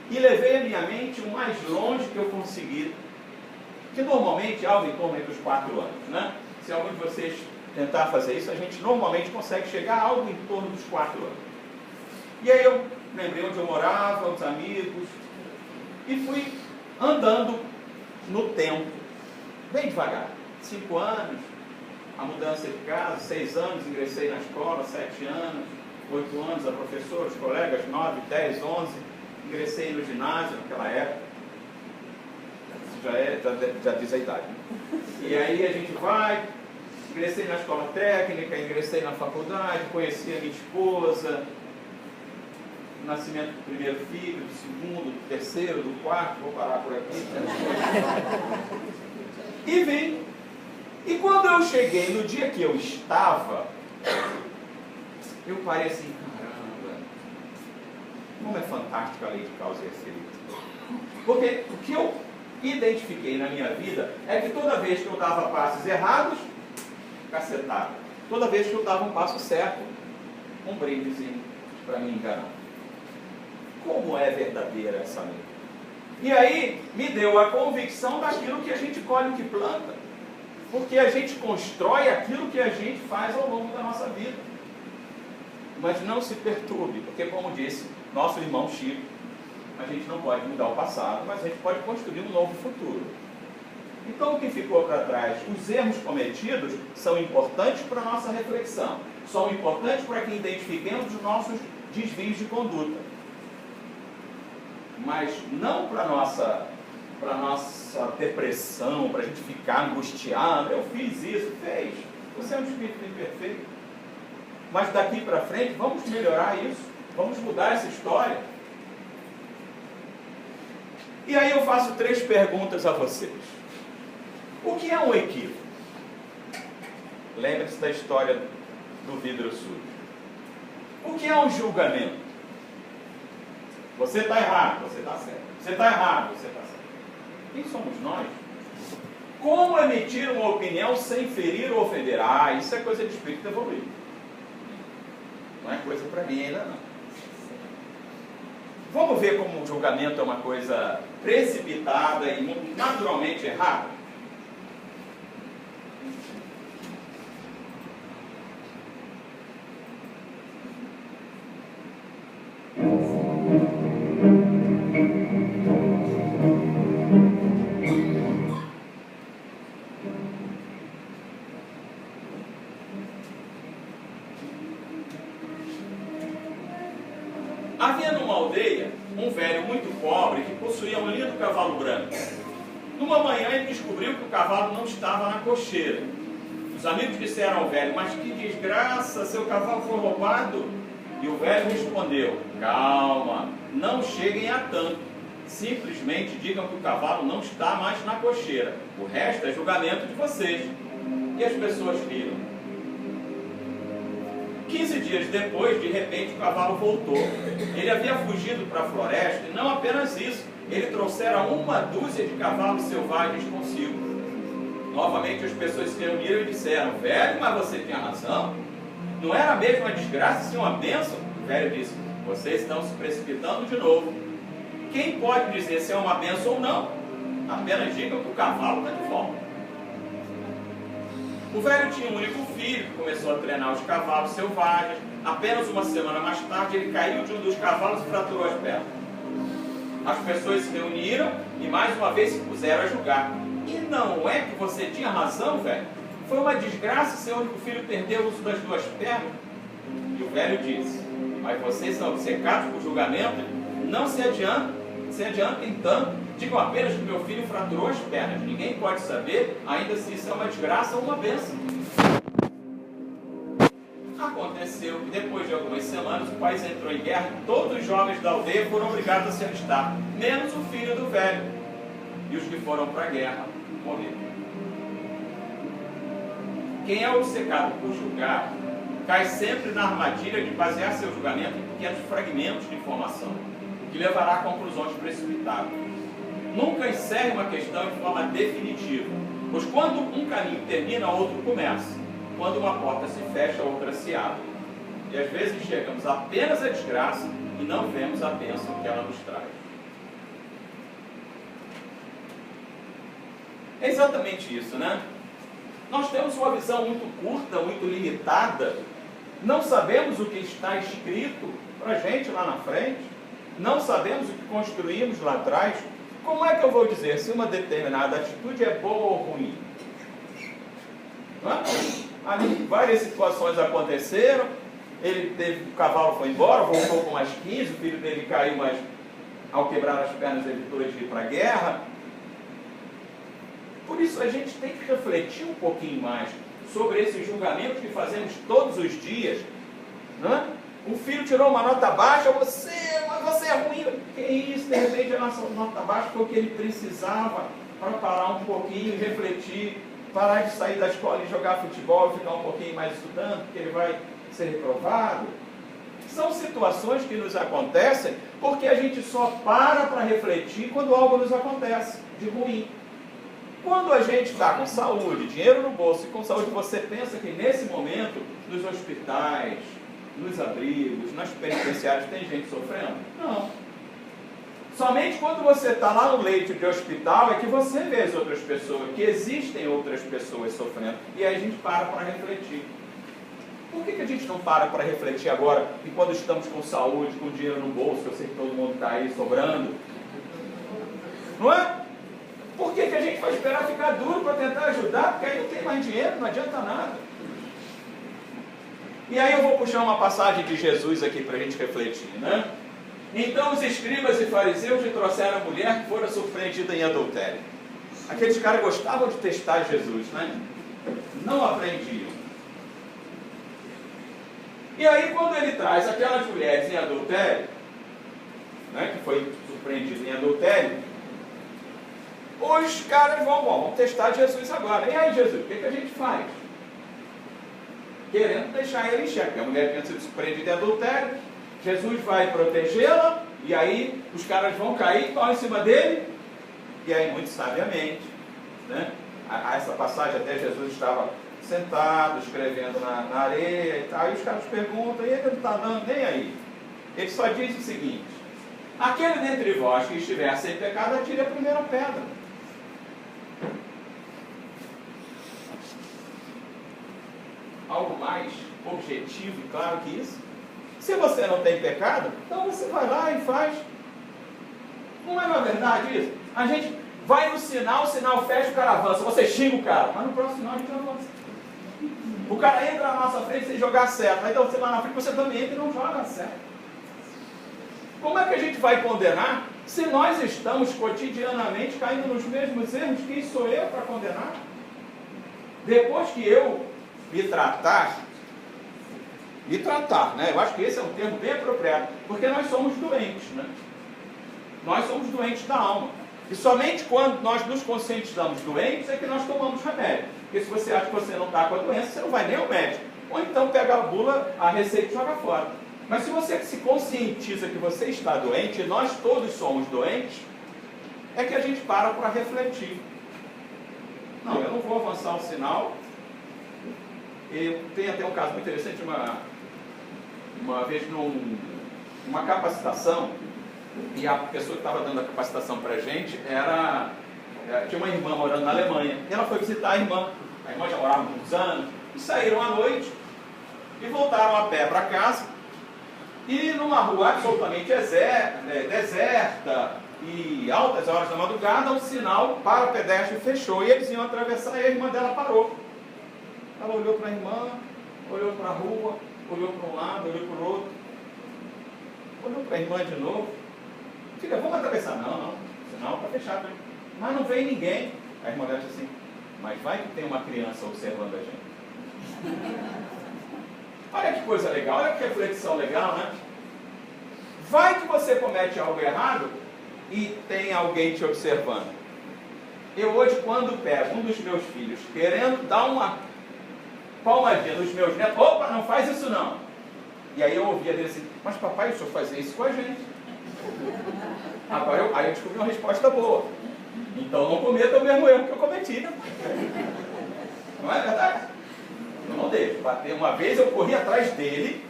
e levei a minha mente o mais longe que eu consegui, que normalmente é algo em torno dos 4 anos, né? Se algum de vocês tentar fazer isso, a gente normalmente consegue chegar a algo em torno dos 4 anos. E aí eu lembrei onde eu morava, os amigos, e fui andando no tempo, bem devagar. 5 anos, a mudança de casa, 6 anos, ingressei na escola, 7 anos, 8 anos, a professora, os colegas, 9, 10, 11, ingressei no ginásio naquela época, já diz a idade. E aí a gente vai, ingressei na escola técnica, ingressei na faculdade, conheci a minha esposa, nascimento do primeiro filho, do segundo, do terceiro, do quarto, vou parar por aqui. E vim. E quando eu cheguei no dia que eu estava, eu parei assim, caramba, como é fantástica a lei de causa e efeito. Porque o que eu identifiquei na minha vida é que toda vez que eu dava passos errados, cacetada. Toda vez que eu dava um passo certo, um brindezinho para me enganar. Como é verdadeira essa lei? E aí me deu a convicção daquilo que a gente colhe o que planta. Porque a gente constrói aquilo que a gente faz ao longo da nossa vida. Mas não se perturbe, porque como disse nosso irmão Chico, a gente não pode mudar o passado, mas a gente pode construir um novo futuro. Então o que ficou para trás? Os erros cometidos são importantes para a nossa reflexão, são importantes para que identifiquemos os nossos desvios de conduta, mas não para a nossa depressão, para a gente ficar angustiado. Eu fiz isso, fez. Você é um espírito imperfeito. Mas daqui para frente, vamos melhorar isso, vamos mudar essa história. E aí eu faço 3 perguntas a vocês. O que é um equívoco? Lembre-se da história do vidro sujo. O que é um julgamento? Você está errado, você está certo. Você está errado, você está certo. Quem somos nós? Como emitir uma opinião sem ferir ou ofender? Ah, isso é coisa de espírito evoluído. Não é coisa para mim ainda não. Vamos ver como o julgamento é uma coisa precipitada e naturalmente errada? Havia numa aldeia um velho muito pobre que possuía um lindo cavalo branco. Numa manhã ele descobriu que o cavalo não estava na cocheira. Os amigos disseram ao velho: mas que desgraça, seu cavalo foi roubado. E o velho respondeu: calma, não cheguem a tanto. Simplesmente digam que o cavalo não está mais na cocheira. O resto é julgamento de vocês. E as pessoas riram. 15 dias depois, de repente, o cavalo voltou. Ele havia fugido para a floresta e não apenas isso, ele trouxera 1 dúzia de cavalos selvagens consigo. Novamente as pessoas se reuniram e disseram: velho, mas você tinha razão. Não era mesmo uma desgraça, sim uma bênção? O velho disse: vocês estão se precipitando de novo. Quem pode dizer se é uma bênção ou não? Apenas digam que o cavalo está de volta. O velho tinha um único filho que começou a treinar os cavalos selvagens. Apenas uma semana mais tarde ele caiu de um dos cavalos e fraturou as pernas. As pessoas se reuniram e mais uma vez se puseram a julgar. E não é que você tinha razão, velho? Foi uma desgraça seu único filho perder o uso das 2 pernas. E o velho disse: mas vocês são obcecados por julgamento? Não se adianta. se adiantem tanto, digam apenas que meu filho fraturou as pernas. Ninguém pode saber ainda se isso é uma desgraça ou uma bênção. Aconteceu que depois de algumas semanas o país entrou em guerra e todos os jovens da aldeia foram obrigados a se alistar, menos o filho do velho. E os que foram para a guerra morreram. Quem é obcecado por julgar cai sempre na armadilha de basear seu julgamento em pequenos fragmentos de informação, o que levará a conclusões precipitadas. Nunca encerre uma questão de forma definitiva, pois quando um caminho termina, outro começa. Quando uma porta se fecha, outra se abre. E às vezes enxergamos apenas a desgraça e não vemos a bênção que ela nos traz. É exatamente isso, né? Nós temos uma visão muito curta, muito limitada. Não sabemos o que está escrito para a gente lá na frente. Não sabemos o que construímos lá atrás. Como é que eu vou dizer se uma determinada atitude é boa ou ruim? Não é? Ali várias situações aconteceram. O cavalo foi embora, voltou com mais 15, o filho dele caiu, mas ao quebrar as pernas evitou de ir para a guerra. Por isso a gente tem que refletir um pouquinho mais sobre esses julgamentos que fazemos todos os dias. Né? O filho tirou uma nota baixa, mas você é ruim. Que isso, de repente a nossa nota baixa foi o que ele precisava para parar um pouquinho, refletir, parar de sair da escola e jogar futebol, ficar um pouquinho mais estudando, porque ele vai ser reprovado. São situações que nos acontecem porque a gente só para refletir quando algo nos acontece de ruim. Quando a gente está com saúde, dinheiro no bolso e com saúde, você pensa que nesse momento, nos hospitais, nos abrigos, nas penitenciárias, tem gente sofrendo? Não. Somente quando você está lá no leito de hospital é que você vê as outras pessoas, que existem outras pessoas sofrendo. E aí a gente para refletir. Por que a gente não para refletir agora, e quando estamos com saúde, com dinheiro no bolso, eu sei que todo mundo está aí sobrando? Não é? Por que a gente vai esperar ficar duro para tentar ajudar? Porque aí não tem mais dinheiro, não adianta nada. E aí eu vou puxar uma passagem de Jesus aqui para a gente refletir, né? Então os escribas e fariseus lhe trouxeram a mulher que fora surpreendida em adultério. Aqueles caras gostavam de testar Jesus, né? Não aprendiam. E aí quando ele traz aquelas mulheres em adultério, né, que foi surpreendido em adultério, os caras vão testar Jesus agora. E aí, Jesus, o que a gente faz? Querendo deixar ele em xeque, porque a mulher tinha sido surpreendida em adultério, Jesus vai protegê-la, e aí os caras vão cair, correm em cima dele, e aí, muito sabiamente, né? Essa passagem até Jesus estava sentado, escrevendo na areia e tal, e os caras perguntam, e ele não está dando nem aí. Ele só diz o seguinte: aquele dentre vós que estiver sem pecado, atire a primeira pedra. Algo mais objetivo e claro que isso? Se você não tem pecado, então você vai lá e faz. Não é na verdade isso? A gente vai no sinal, o sinal fecha, o cara avança. Você xinga o cara, mas no próximo sinal a gente avança. O cara entra na nossa frente sem jogar certo. Então você lá na frente, você também entra e não joga certo. Como é que a gente vai condenar se nós estamos cotidianamente caindo nos mesmos erros? Quem sou eu para condenar? Depois que eu me tratar, né? Eu acho que esse é um termo bem apropriado, porque nós somos doentes, né? Nós somos doentes da alma. E somente quando nós nos conscientizamos doentes é que nós tomamos remédio. Porque se você acha que você não está com a doença, você não vai nem ao médico. Ou então pega a bula, a receita e joga fora. Mas se você se conscientiza que você está doente, e nós todos somos doentes, é que a gente para refletir. Não, eu não vou avançar o sinal. E tem até um caso muito interessante, uma vez numa capacitação, e a pessoa que estava dando a capacitação para a gente tinha uma irmã morando na Alemanha, e ela foi visitar a irmã já morava há muitos anos, e saíram à noite, e voltaram a pé para casa, e numa rua absolutamente deserta, e altas horas da madrugada, o sinal para pedestre fechou, e eles iam atravessar, e a irmã dela parou. Ela olhou para a irmã, olhou para a rua, olhou para um lado, olhou para o outro, olhou para a irmã de novo, Filha, vamos atravessar. Não, sinal está fechado. Né? Mas não vem ninguém. Aí a irmã disse assim, mas vai que tem uma criança observando a gente. Olha que coisa legal, olha que reflexão legal, né? Vai que você comete algo errado e tem alguém te observando. Eu hoje, quando pego um dos meus filhos querendo dar uma palmadinha nos meus netos, opa, não faz isso não. E aí eu ouvia dele assim, mas papai, o senhor fazia isso com a gente. Agora aí eu descobri uma resposta boa. Então não cometa o mesmo erro que eu cometi. Não é verdade? Eu não deixo. Bater. Uma vez eu corri atrás dele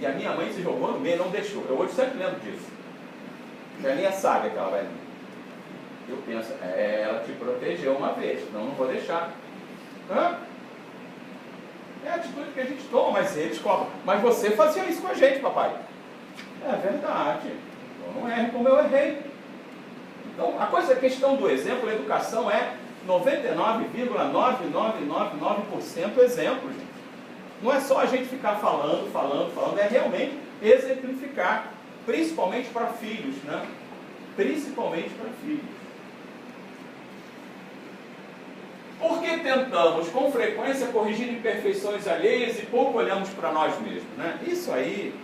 e a minha mãe se jogou no meio e não deixou. Eu hoje sempre lembro disso. Que a minha saga, aquela velha. Eu penso, ela te protegeu uma vez, senão não vou deixar. Hã? É a atitude que a gente toma, mas eles cobram. Mas você fazia isso com a gente, papai. É verdade. Então não erre como eu errei. Então, a questão do exemplo, a educação é 99,9999% exemplo, gente. Não é só a gente ficar falando, é realmente exemplificar, principalmente para filhos, né? Principalmente para filhos. Porque tentamos com frequência corrigir imperfeições alheias e pouco olhamos para nós mesmos, né? Isso aí,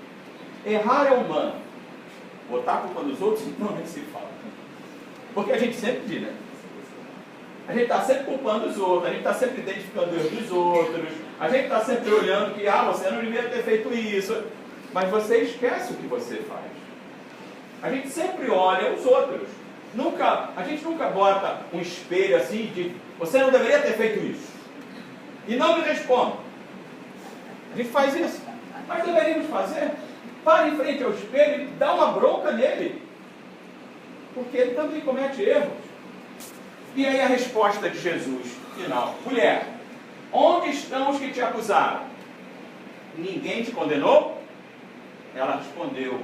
errar é humano. Botar a culpa nos outros não nem se fala. Porque a gente sempre diz, né? A gente está sempre culpando os outros, a gente está sempre identificando os erros dos outros, a gente está sempre olhando que, você não devia ter feito isso, mas você esquece o que você faz. A gente sempre olha os outros. A gente nunca bota um espelho assim de, você não deveria ter feito isso. E não me responde. A gente faz isso. Mas deveríamos fazer. Para em frente ao espelho e dá uma bronca nele. Porque ele também comete erros. E aí a resposta de Jesus, final. Mulher, onde estão os que te acusaram? Ninguém te condenou? Ela respondeu,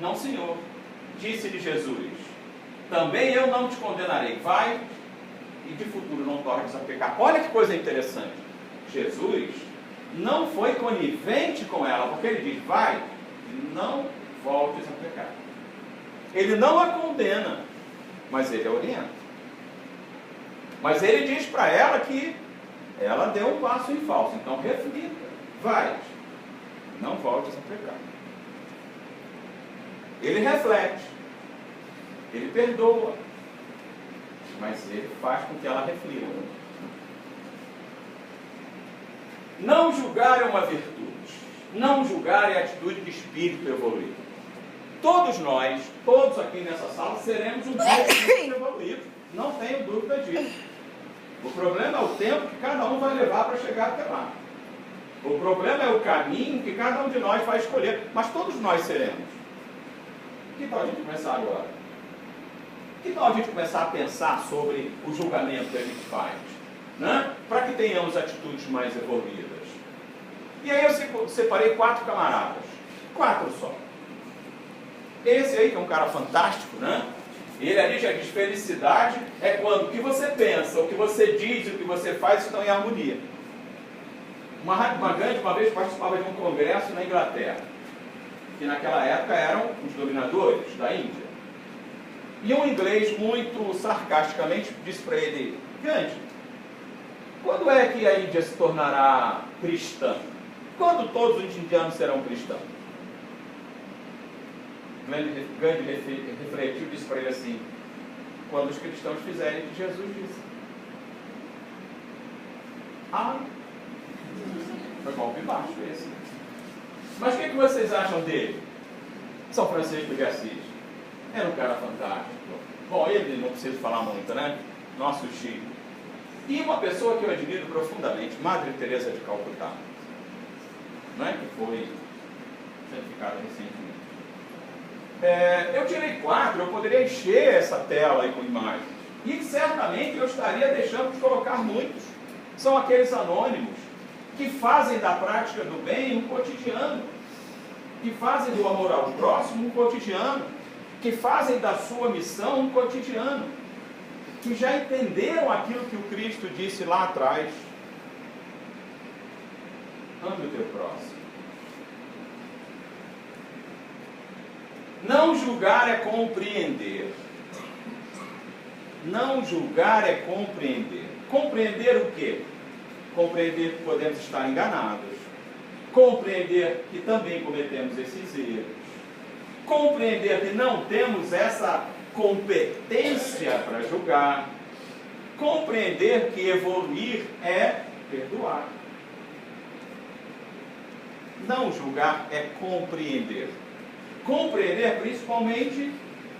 não, Senhor. Disse-lhe Jesus, também eu não te condenarei. Vai e de futuro não tornes a pecar. Olha que coisa interessante. Jesus não foi conivente com ela, porque ele diz, vai e não voltes a pecar. Ele não a condena, mas ele a orienta. Mas ele diz para ela que ela deu um passo em falso. Então reflita, vai, não voltes a pecar. Ele reflete, ele perdoa, mas ele faz com que ela reflita. Não julgar é uma virtude. Não julgar é atitude de espírito evoluído. Todos nós, todos aqui nessa sala, seremos um espírito evoluído. Não tenho dúvida disso. O problema é o tempo que cada um vai levar para chegar até lá. O problema é o caminho que cada um de nós vai escolher. Mas todos nós seremos. Que tal a gente começar agora? Que tal a gente começar a pensar sobre o julgamento que a gente faz? Né? Para que tenhamos atitudes mais evoluídas. E aí eu separei 4 camaradas. 4 só. Esse aí, que é um cara fantástico, né? Ele ali já diz, felicidade é quando o que você pensa, o que você diz e o que você faz estão em harmonia. Uma vez participava de um congresso na Inglaterra, que naquela época eram os dominadores da Índia. E um inglês muito sarcasticamente disse para ele, Gandhi, quando é que a Índia se tornará cristã? Quando todos os indianos serão cristãos? Gandhi refletiu e disse para ele assim, quando os cristãos fizerem o que Jesus disse. Foi golpe baixo esse. Mas o que vocês acham dele? São Francisco de Assis. Era um cara fantástico. Bom, ele não preciso falar muito, né? Nosso Chico. E uma pessoa que eu admiro profundamente, Madre Teresa de Calcutá, não é? Que foi santificada recentemente. Eu tirei 4, eu poderia encher essa tela aí com imagens. E certamente eu estaria deixando de colocar muitos. São aqueles anônimos que fazem da prática do bem um cotidiano, que fazem do amor ao próximo um cotidiano, que fazem da sua missão um cotidiano, que já entenderam aquilo que o Cristo disse lá atrás. Ame o teu próximo. Não julgar é compreender. Não julgar é compreender. Compreender o quê? Compreender que podemos estar enganados. Compreender que também cometemos esses erros. Compreender que não temos essa competência para julgar. Compreender que evoluir é perdoar. Não julgar é compreender. Compreender principalmente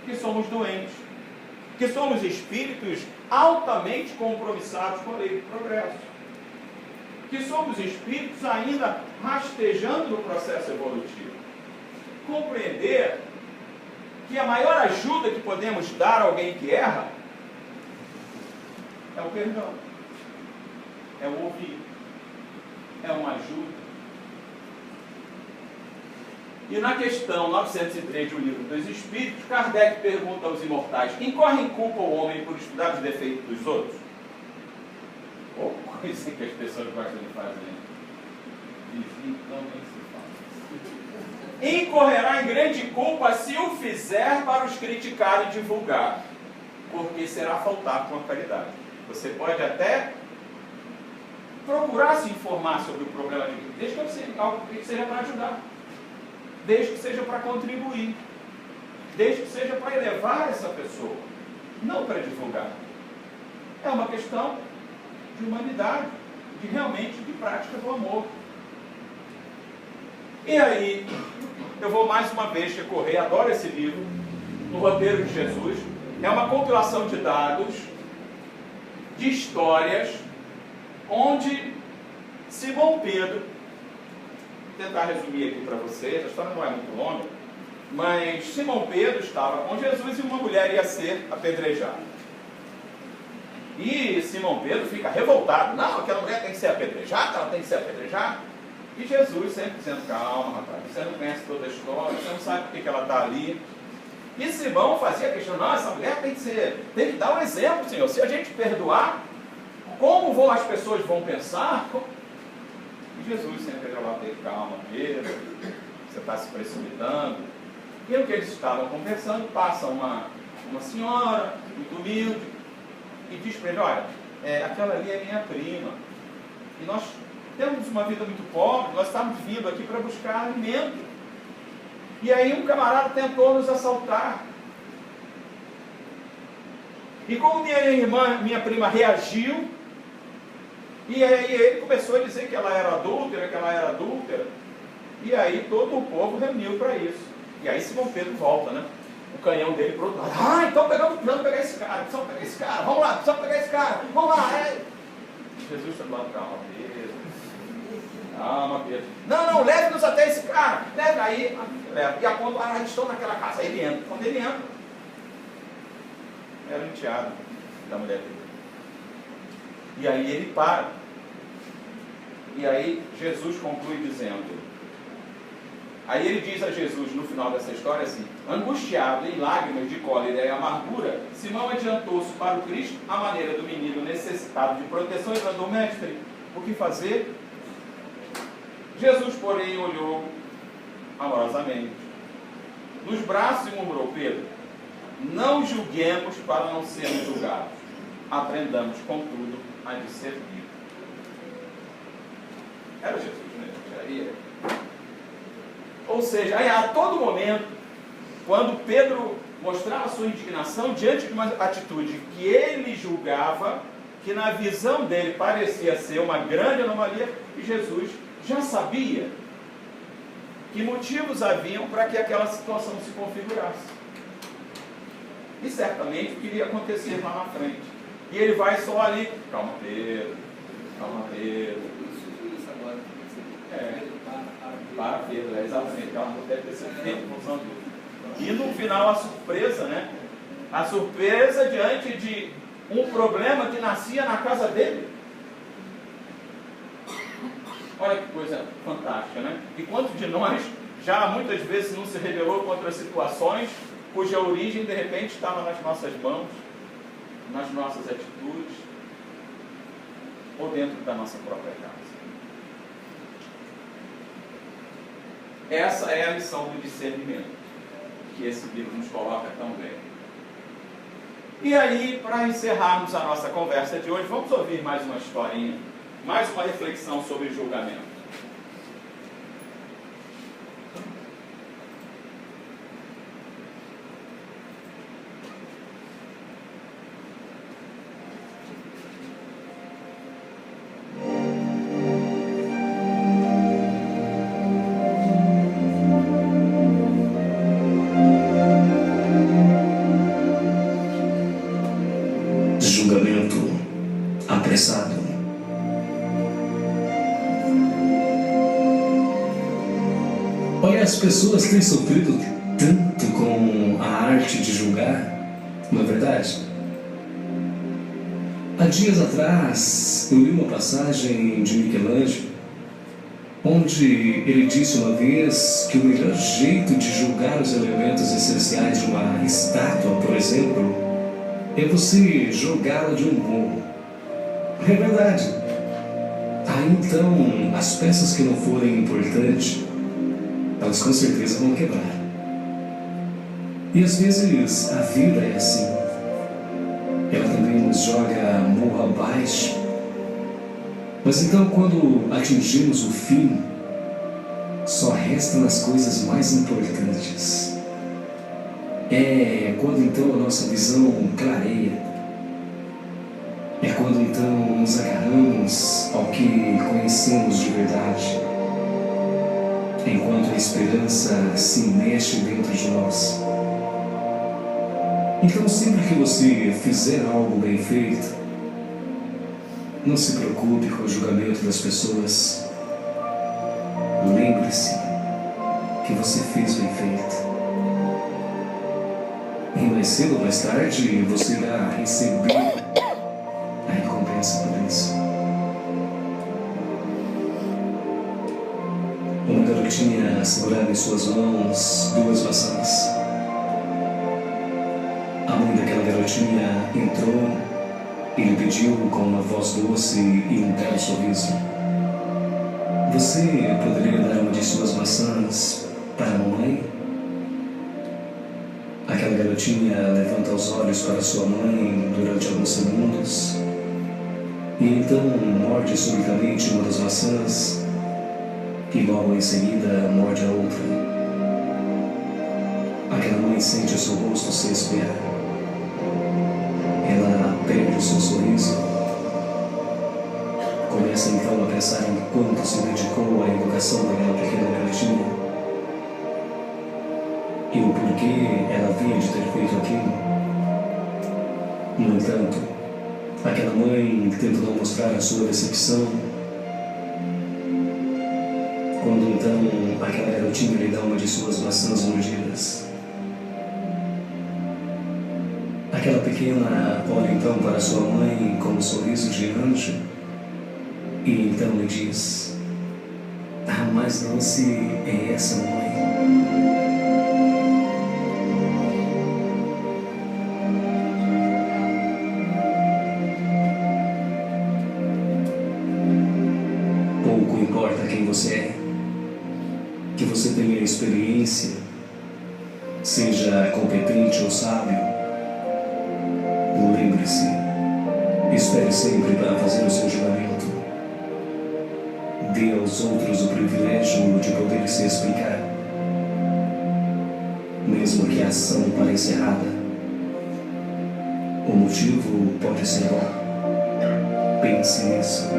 que somos doentes, que somos espíritos altamente compromissados com a lei do progresso, que somos espíritos ainda rastejando no processo evolutivo. Compreender que a maior ajuda que podemos dar a alguém que erra é o perdão, é o ouvir, é uma ajuda. E na questão 903 do Livro dos Espíritos, Kardec pergunta aos imortais: incorre em culpa o homem por estudar os defeitos dos outros? Ou coisa que as pessoas gostam de fazer. Então nem se fala. Incorrerá em grande culpa se o fizer para os criticar e divulgar, porque será faltar com a caridade. Você pode até procurar se informar sobre o problema de vida, desde que algo que seja para ajudar, desde que seja para contribuir, desde que seja para elevar essa pessoa, não para divulgar. É uma questão de humanidade, de realmente de prática do amor. E aí, eu vou mais uma vez recorrer, adoro esse livro, No Roteiro de Jesus. É uma compilação de dados, de histórias, onde Simão Pedro, vou tentar resumir aqui para vocês, a história não é muito longa, mas Simão Pedro estava com Jesus e uma mulher ia ser apedrejada. E Simão Pedro fica revoltado: não, aquela mulher tem que ser apedrejada, ela tem que ser apedrejada. E Jesus sempre dizendo: calma, rapaz, você não conhece toda a história, você não sabe por que ela está ali. E Simão fazia questão: não, essa mulher tem que dar um exemplo, Senhor. Se a gente perdoar, como as pessoas vão pensar? E Jesus sempre ia lá ter: calma, Pedro, você está se precipitando. E no que eles estavam conversando, passa uma senhora muito humilde e diz para ele: olha, aquela ali é minha prima, e nós temos uma vida muito pobre, nós estamos vindo aqui para buscar alimento. E aí um camarada tentou nos assaltar. E como minha prima reagiu, e aí ele começou a dizer que ela era adúltera, e aí todo o povo reuniu para isso. E aí Simão Pedro volta, né? O canhão dele para o outro lado: ah, então precisamos pegar esse cara, vamos lá, precisamos pegar esse cara, vamos lá. Jesus está do lado: calma, Pedro. Calma, Pedro. Não, leve-nos até esse cara. Leve aí. Leva. E aponta: eles estão naquela casa. Aí ele entra. Quando ele entra, era o enteado da mulher dele. E aí ele para. E aí Jesus conclui dizendo: aí ele diz a Jesus no final dessa história assim: angustiado, em lágrimas de cólera e amargura, Simão adiantou-se para o Cristo à maneira do menino necessitado de proteção e mandou: mestre, o que fazer? Jesus, porém, olhou amorosamente nos braços e murmurou: Pedro, não julguemos para não sermos julgados, aprendamos, contudo, a discernir. Era Jesus, né? Era ele. Ou seja, aí, a todo momento, quando Pedro mostrava sua indignação diante de uma atitude que ele julgava, que na visão dele parecia ser uma grande anomalia, e Jesus já sabia que motivos haviam para que aquela situação se configurasse. E certamente o que iria acontecer lá na frente. E ele vai só ali: calma, Pedro, calma, Pedro. Para Pedro, exatamente, ela deve ter sido tempo com função disso. E no final a surpresa, né? A surpresa diante de um problema que nascia na casa dele. Olha que coisa fantástica, né? E quantos de nós já muitas vezes não se rebelou contra situações cuja origem de repente estava nas nossas mãos, nas nossas atitudes, ou dentro da nossa própria casa. Essa é a lição do discernimento. que esse livro nos coloca tão bem. E aí, para encerrarmos a nossa conversa de hoje, vamos ouvir mais uma historinha, mais uma reflexão sobre julgamento. Julgamento apressado. Olha, as pessoas têm sofrido tanto com a arte de julgar, não é verdade? Há dias atrás, eu li uma passagem de Michelangelo, onde ele disse uma vez que o melhor jeito de julgar os elementos essenciais de uma estátua, por exemplo, é você jogá-la de um morro. É verdade. Aí então, as peças que não forem importantes, elas com certeza vão quebrar. E às vezes a vida é assim. Ela também nos joga morro abaixo. Mas então, quando atingimos o fim, só restam as coisas mais importantes. É quando então a nossa visão clareia. É quando então nos agarramos ao que conhecemos de verdade. Enquanto a esperança se mexe dentro de nós. Então, sempre que você fizer algo bem feito, não se preocupe com o julgamento das pessoas. Lembre-se que você fez bem feito. E mais cedo ou mais tarde você irá receber a recompensa por isso. Uma garotinha segurava em suas mãos 2 maçãs. A mãe daquela garotinha entrou e lhe pediu com uma voz doce e um belo sorriso: você poderia dar uma de suas maçãs para a mamãe? Aquela garotinha levanta os olhos para sua mãe durante alguns segundos e então morde subitamente uma das maçãs e logo em seguida morde a outra. Aquela mãe sente o seu rosto se esfriar. Ela perde o seu sorriso. Começa então a pensar em quanto se dedicou à educação daquela pequena garotinha e o porquê ela havia de ter feito aquilo. No entanto, aquela mãe tenta não mostrar a sua decepção. Quando então aquela garotinha lhe dá uma de suas maçãs mordidas, aquela pequena olha então para sua mãe com um sorriso de anjo e então lhe diz: a mais doce é essa, mãe. Pouco importa quem você é, que você tenha experiência, seja competente ou sábio. Lembre-se, espere sempre para fazer o seu julgamento. Dê aos outros o privilégio de poder se explicar. Mesmo que a ação pareça errada, o motivo pode ser bom. Pense nisso.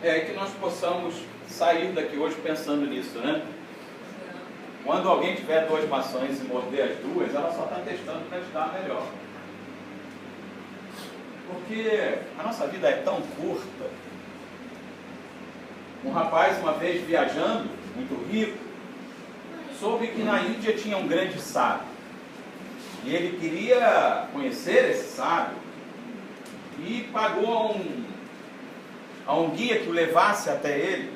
É que nós possamos sair daqui hoje pensando nisso, né? Quando alguém tiver 2 maçãs e morder as 2, ela só está testando para te dar melhor. Porque a nossa vida é tão curta. Um rapaz, uma vez viajando, muito rico, soube que na Índia tinha um grande sábio. E ele queria conhecer esse sábio e pagou a um guia que o levasse até ele.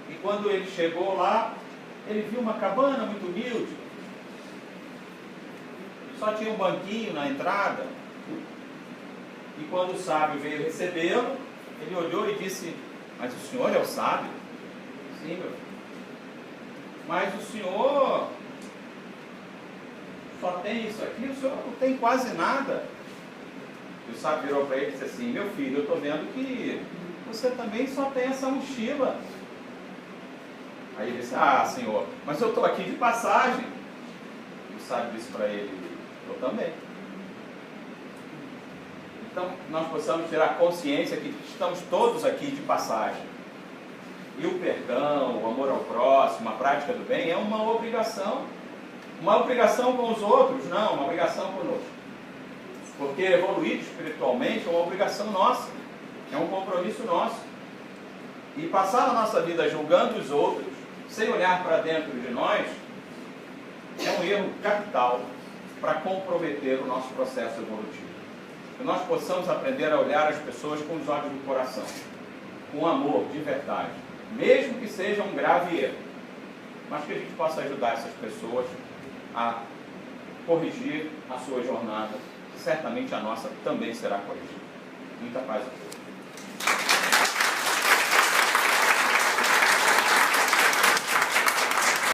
E quando ele chegou lá, ele viu uma cabana muito humilde. Só tinha um banquinho na entrada. E quando o sábio veio recebê-lo, ele olhou e disse: Mas o senhor é o sábio? Sim, meu filho. Mas o senhor só tem isso aqui, o senhor não tem quase nada. E o sábio virou para ele e disse assim: meu filho, eu estou vendo que você também só tem essa mochila. Aí ele disse: ah, senhor, mas eu estou aqui de passagem. E o sábio disse para ele: eu também. Então, nós possamos ter a consciência que estamos todos aqui de passagem. E o perdão, o amor ao próximo, a prática do bem é uma obrigação. Uma obrigação com os outros, não, uma obrigação conosco. Porque evoluir espiritualmente é uma obrigação nossa, é um compromisso nosso. E passar a nossa vida julgando os outros, sem olhar para dentro de nós, é um erro capital para comprometer o nosso processo evolutivo. Que nós possamos aprender a olhar as pessoas com os olhos do coração, com amor de verdade, mesmo que seja um grave erro, mas que a gente possa ajudar essas pessoas a corrigir a sua jornada. Certamente a nossa também será corrigida. Muita paz a todos.